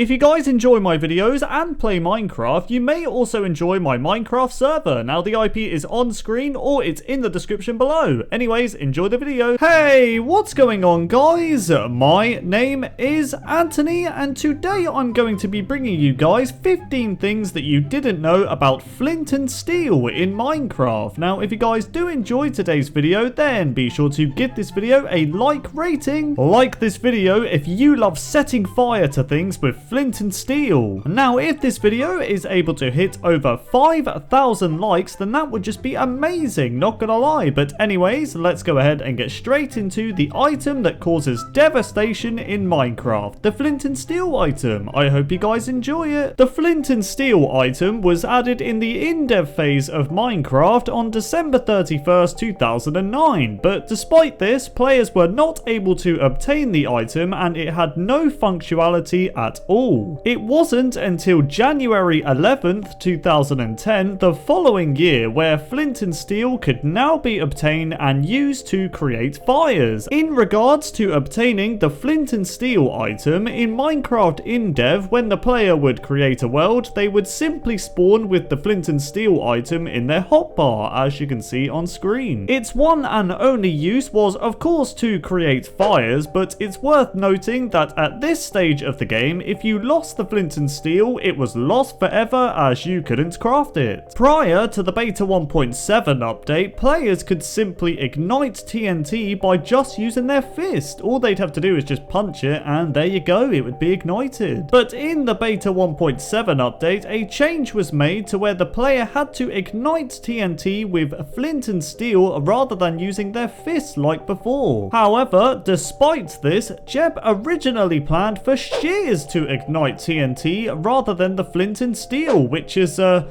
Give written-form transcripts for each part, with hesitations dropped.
If you guys enjoy my videos and play Minecraft, you may also enjoy my Minecraft server. Now the IP is on screen or it's in the description below. Anyways, enjoy the video. Hey, what's going on guys? My name is Anthony and today I'm going to be bringing you guys 15 things that you didn't know about flint and steel in Minecraft. Now if you guys do enjoy today's video, then be sure to give this video a like rating. Like this video if you love setting fire to things with flint and steel. Now if this video is able to hit over 5,000 likes, then that would just be amazing, not gonna lie. But anyways, let's go ahead and get straight into the item that causes devastation in Minecraft, the flint and steel item. I hope you guys enjoy it. The flint and steel item was added in the in-dev phase of Minecraft on December 31st, 2009, but despite this, players were not able to obtain the item and it had no functionality at all. It wasn't until January 11th, 2010, the following year, where flint and steel could now be obtained and used to create fires. In regards to obtaining the flint and steel item, in Minecraft in-dev, when the player would create a world, they would simply spawn with the flint and steel item in their hotbar, as you can see on screen. Its one and only use was of course to create fires, but it's worth noting that at this stage of the game, if you lost the flint and steel, it was lost forever as you couldn't craft it. Prior to the beta 1.7 update, players could simply ignite TNT by just using their fist. All they'd have to do is just punch it and there you go, it would be ignited. But in the beta 1.7 update, a change was made to where the player had to ignite TNT with flint and steel rather than using their fists like before. However, despite this, Jeb originally planned for shears to ignite TNT rather than the flint and steel, which is that's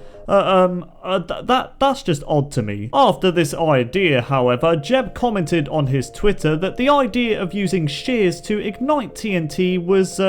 just odd to me. After this idea, however, Jeb commented on his Twitter that the idea of using shears to ignite TNT was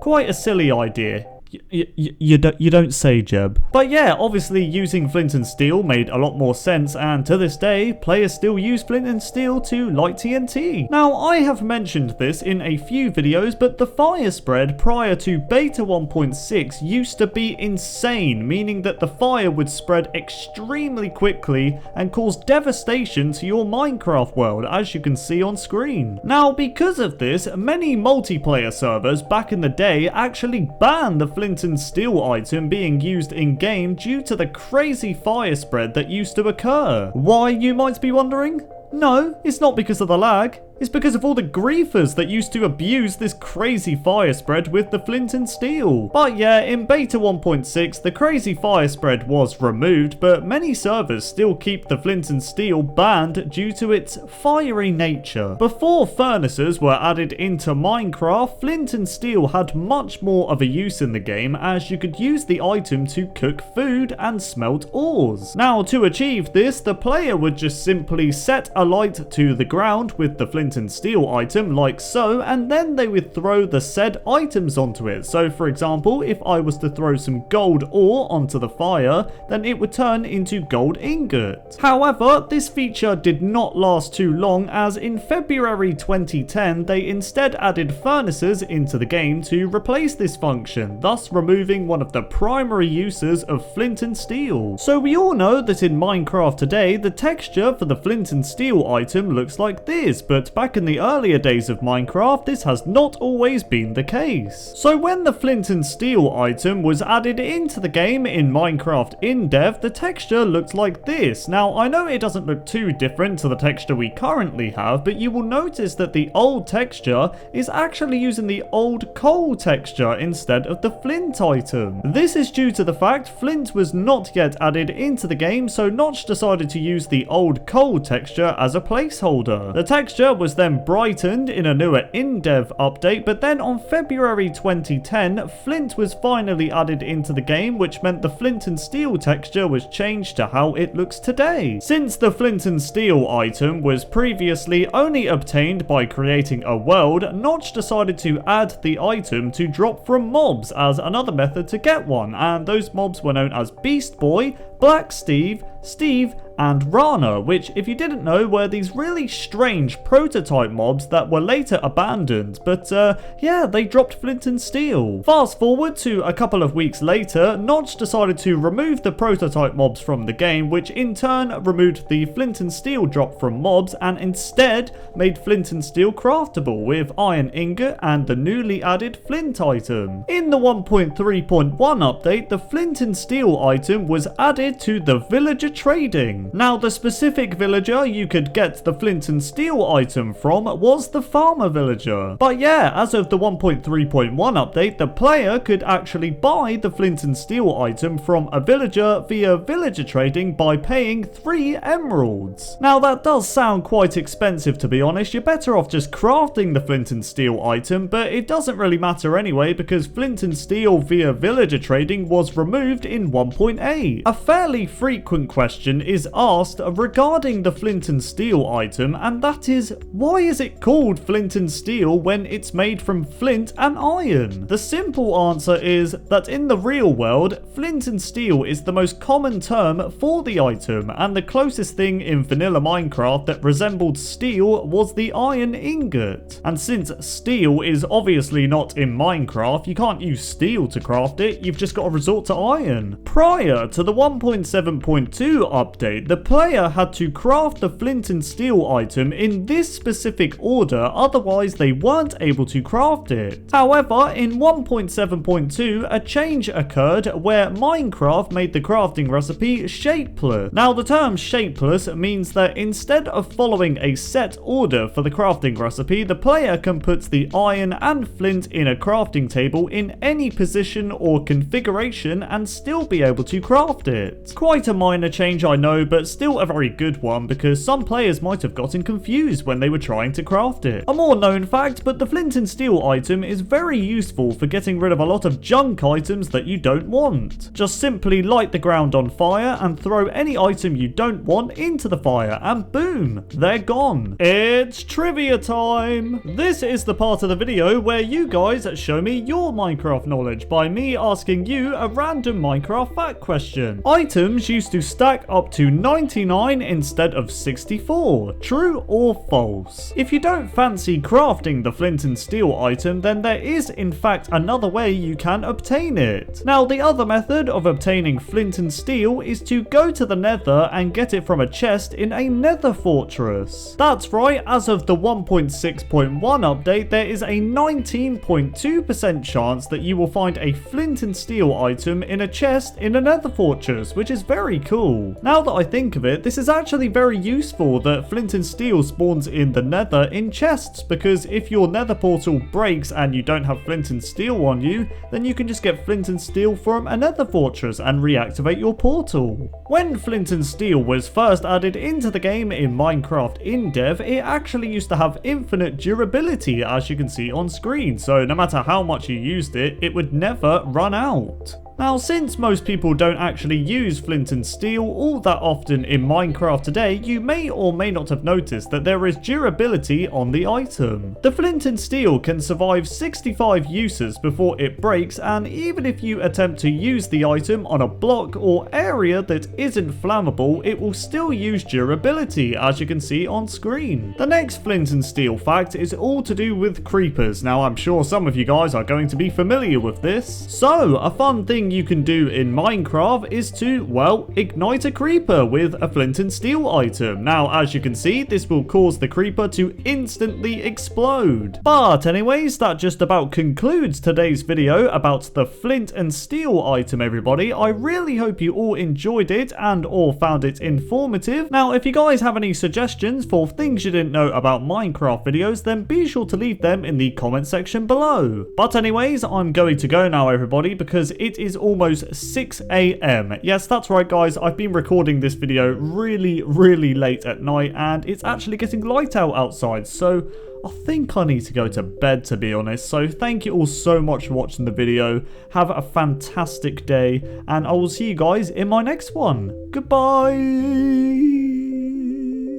quite a silly idea. You don't say, Jeb. But yeah, obviously using flint and steel made a lot more sense, and to this day, players still use flint and steel to light TNT. Now, I have mentioned this in a few videos, but the fire spread prior to beta 1.6 used to be insane, meaning that the fire would spread extremely quickly and cause devastation to your Minecraft world, as you can see on screen. Now, because of this, many multiplayer servers back in the day actually banned the flint and steel item being used in game due to the crazy fire spread that used to occur. Why, you might be wondering? No, it's not because of the lag. It's because of all the griefers that used to abuse this crazy fire spread with the flint and steel. But yeah, in beta 1.6, the crazy fire spread was removed, but many servers still keep the flint and steel banned due to its fiery nature. Before furnaces were added into Minecraft, flint and steel had much more of a use in the game, as you could use the item to cook food and smelt ores. Now, to achieve this, the player would just simply set a light to the ground with the flint and steel item like so, and then they would throw the said items onto it. So for example, if I was to throw some gold ore onto the fire, then it would turn into gold ingot. However, this feature did not last too long, as in February 2010 they instead added furnaces into the game to replace this function, thus removing one of the primary uses of flint and steel. So we all know that in Minecraft today, the texture for the flint and steel item looks like this, but back in the earlier days of Minecraft, this has not always been the case. So when the flint and steel item was added into the game in Minecraft in-dev, the texture looked like this. Now, I know it doesn't look too different to the texture we currently have, but you will notice that the old texture is actually using the old coal texture instead of the flint item. This is due to the fact flint was not yet added into the game, so Notch decided to use the old coal texture as a placeholder. The texture was then brightened in a newer in-dev update, but then on February 2010, flint was finally added into the game, which meant the flint and steel texture was changed to how it looks today. Since the flint and steel item was previously only obtained by creating a world, Notch decided to add the item to drop from mobs as another method to get one, and those mobs were known as Beast Boy, Black Steve, Steve, and Rana, which, if you didn't know, were these really strange prototype mobs that were later abandoned, but yeah, they dropped Flint and Steel. Fast forward to a couple of weeks later, Notch decided to remove the prototype mobs from the game, which in turn removed the Flint and Steel drop from mobs and instead made Flint and Steel craftable with iron ingot and the newly added Flint item. In the 1.3.1 update, the Flint and Steel item was added to the villager trading. Now, the specific villager you could get the Flint and Steel item from was the farmer villager. But yeah, as of the 1.3.1 update, the player could actually buy the Flint and Steel item from a villager via villager trading by paying 3 emeralds. Now, that does sound quite expensive, to be honest. You're better off just crafting the Flint and Steel item, but it doesn't really matter anyway because Flint and Steel via villager trading was removed in 1.8. A fairly frequent question is asked regarding the Flint and Steel item, and that is, why is it called Flint and Steel when it's made from flint and iron? The simple answer is that in the real world, Flint and Steel is the most common term for the item, and the closest thing in vanilla Minecraft that resembled steel was the iron ingot. And since steel is obviously not in Minecraft, you can't use steel to craft it, you've just got to resort to iron. Prior to the 1.7.2 update, the player had to craft the Flint and Steel item in this specific order, otherwise they weren't able to craft it. However, in 1.7.2, a change occurred where Minecraft made the crafting recipe shapeless. Now, the term shapeless means that instead of following a set order for the crafting recipe, the player can put the iron and flint in a crafting table in any position or configuration and still be able to craft it. Quite a minor change, I know, but still a very good one because some players might have gotten confused when they were trying to craft it. A more known fact, but the Flint and Steel item is very useful for getting rid of a lot of junk items that you don't want. Just simply light the ground on fire and throw any item you don't want into the fire and boom, they're gone. It's trivia time! This is the part of the video where you guys show me your Minecraft knowledge by me asking you a random Minecraft fact question. Items used to stack up to 99 instead of 64. True or false? If you don't fancy crafting the Flint and Steel item, then there is in fact another way you can obtain it. Now, the other method of obtaining Flint and Steel is to go to the Nether and get it from a chest in a Nether fortress. That's right, as of the 1.6.1 update, there is a 19.2% chance that you will find a Flint and Steel item in a chest in a Nether fortress, which is very cool. Now that I think of it, this is actually very useful that Flint and Steel spawns in the Nether in chests, because if your Nether portal breaks and you don't have Flint and Steel on you, then you can just get Flint and Steel from a Nether fortress and reactivate your portal. When Flint and Steel was first added into the game in Minecraft in dev, it actually used to have infinite durability, as you can see on screen, so no matter how much you used it, it would never run out. Now, since most people don't actually use Flint and Steel all that often in Minecraft today, you may or may not have noticed that there is durability on the item. The Flint and Steel can survive 65 uses before it breaks, and even if you attempt to use the item on a block or area that isn't flammable, it will still use durability, as you can see on screen. The next Flint and Steel fact is all to do with creepers. Now, I'm sure some of you guys are going to be familiar with this. So, a fun thing you can do in Minecraft is to, well, ignite a creeper with a Flint and Steel item. Now, as you can see, this will cause the creeper to instantly explode. But anyways, that just about concludes today's video about the Flint and Steel item, everybody. I really hope you all enjoyed it and or found it informative. Now, if you guys have any suggestions for things you didn't know about Minecraft videos, then be sure to leave them in the comment section below. But anyways, I'm going to go now, everybody, because it is almost 6 AM. Yes, that's right, guys. I've been recording this video really late at night, and it's actually getting light out outside, so I think I need to go to bed, to be honest. So thank you all so much for watching the video. Have a fantastic day, and I will see you guys in my next one. Goodbye.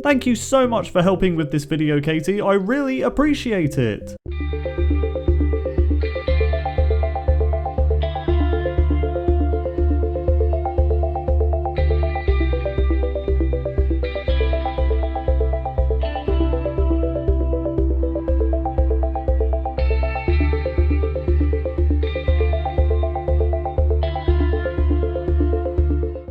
Thank you so much for helping with this video, Katie. I really appreciate it.